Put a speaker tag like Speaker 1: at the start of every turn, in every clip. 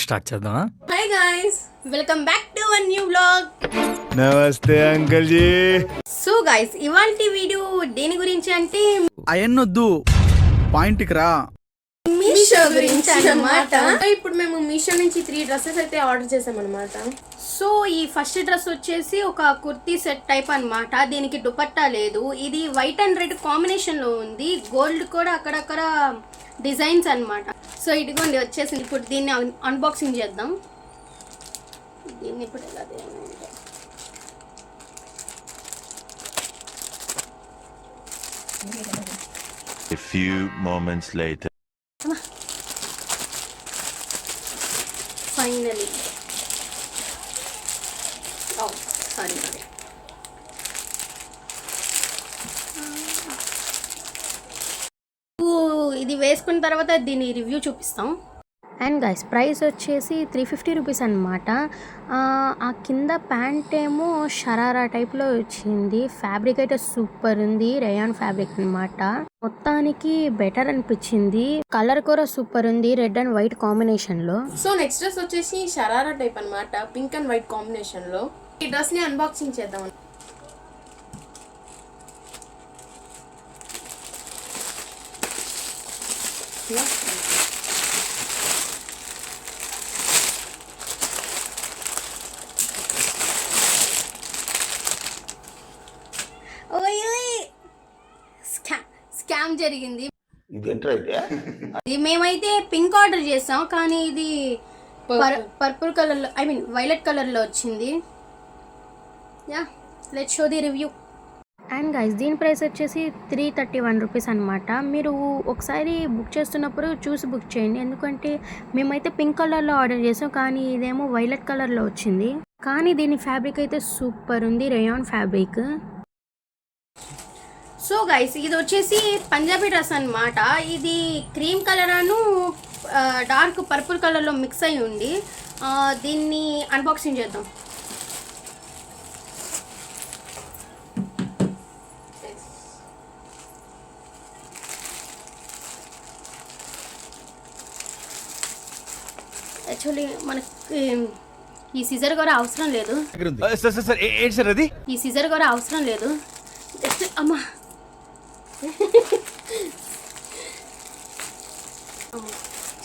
Speaker 1: Vlog start చేద్దామా?
Speaker 2: Hi guys, welcome back to our new vlog.
Speaker 1: నమస్తే uncle G.
Speaker 2: So guys, ఇవాల్టి video దేని గురించి అంటే
Speaker 3: అయన్నొద్దు, పాయింట్కి రా.
Speaker 2: మీషో గురించి అన్నమాట. ఇప్పుడు మేము మీషో నుంచి 3 డ్రెస్సెస్ అయితే ఆర్డర్ చేసాం అనమాట. సో ఈ ఫస్ట్ డ్రెస్ వచ్చేసి ఒక కుర్తీ సెట్ టైప్ అన్నమాట. దీనికి దుపట్టా లేదు. ఇది వైట్ అండ్ రెడ్ కాంబినేషన్ లో ఉంది. గోల్డ్ కూడా అక్కడక్కడ డిజైన్స్ అన్నమాట. సో ఇదిగోండి వచ్చేసింది. ఇప్పుడు దీన్ని అన్బాక్సింగ్ చేద్దాం. దీన్ని ఇప్పుడు ఎలా చేయాలంటే
Speaker 4: A few moments later.
Speaker 2: Finally sorry ఇది వేసుకున్న తర్వాత దీని రివ్యూ చూపిస్తాం. అండ్ గైస్, ప్రైస్ వచ్చేసి 350 రూపీస్ అనమాట. ఆ కింద ప్యాంట్ ఏమో షరారా టైప్లో వచ్చింది. ఫ్యాబ్రిక్ అయితే సూపర్ ఉంది, రేయాన్ ఫ్యాబ్రిక్ అనమాట. మొత్తానికి బెటర్ అనిపించింది. కలర్ కూడా సూపర్ ఉంది, రెడ్ అండ్ వైట్ కాంబినేషన్ లో.
Speaker 5: సో నెక్స్ట్ డ్రెస్ వచ్చేసి షరారా టైప్ అన్నమాట, పింక్ అండ్ వైట్ కాంబినేషన్ లో. ఈ డ్రెస్ ని అన్బాక్సింగ్ చేద్దాం.
Speaker 2: స్కామ్ జరిగింది. ఇది మేమైతే పింక్ ఆర్డర్ చేసాం, కానీ ఇది పర్పుల్ కలర్ లో, ఐ మీన్ వైలెట్ కలర్ లో వచ్చింది. Yeah, let's show the review. And guys, దీని ప్రైస్ వచ్చేసి 331 రూపీస్ అనమాట. మీరు ఒకసారి బుక్ చేస్తున్నప్పుడు చూసి బుక్ చేయండి, ఎందుకంటే మేమైతే పింక్ కలర్లో ఆర్డర్ చేసాం, కానీ ఇదేమో వైలెట్ కలర్లో వచ్చింది. కానీ దీని ఫ్యాబ్రిక్ అయితే సూపర్ ఉంది, రేయాన్ ఫ్యాబ్రిక్. సో గైస్, ఇది వచ్చేసి పంజాబీ డ్రెస్ అనమాట. ఇది క్రీమ్ కలర్ అను డార్క్ పర్పుల్ కలర్లో మిక్స్ అయి ఉంది. దీన్ని అన్బాక్సింగ్ చేద్దాం. యాక్చువల్లీ మనకి ఈ సిజర్ కూడా అవసరం లేదు. ఈ సిజర్ కూడా అవసరం లేదు. జస్ట్ అమ్మా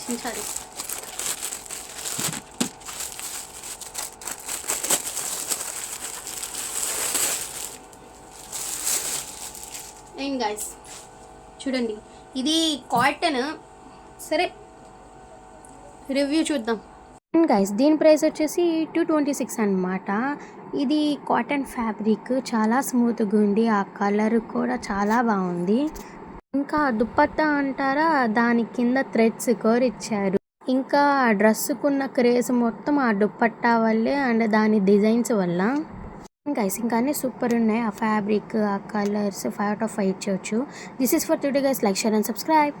Speaker 2: చించాలి. అండ్ గైస్ చూడండి, ఇది కాటన్. సరే, రివ్యూ చూద్దాం. గైస్, దీని ప్రైస్ వచ్చేసి 226 అనమాట. ఇది కాటన్ ఫ్యాబ్రిక్, చాలా స్మూత్గా ఉంది. ఆ కలర్ కూడా చాలా బాగుంది. ఇంకా దుపట్టా అంటారా, దాని కింద థ్రెడ్స్ కూడా ఇచ్చారు. ఇంకా డ్రెస్సుకున్న క్రేజ్ మొత్తం ఆ దుపట్టా వల్లే అండ్ దాని డిజైన్స్ వల్ల. గైస్, ఇంకా అన్నీ సూపర్ ఉన్నాయి. ఆ ఫ్యాబ్రిక్, ఆ కలర్స్ 5 out of 5 ఇచ్చవచ్చు. This is for today guys. Like, share and subscribe.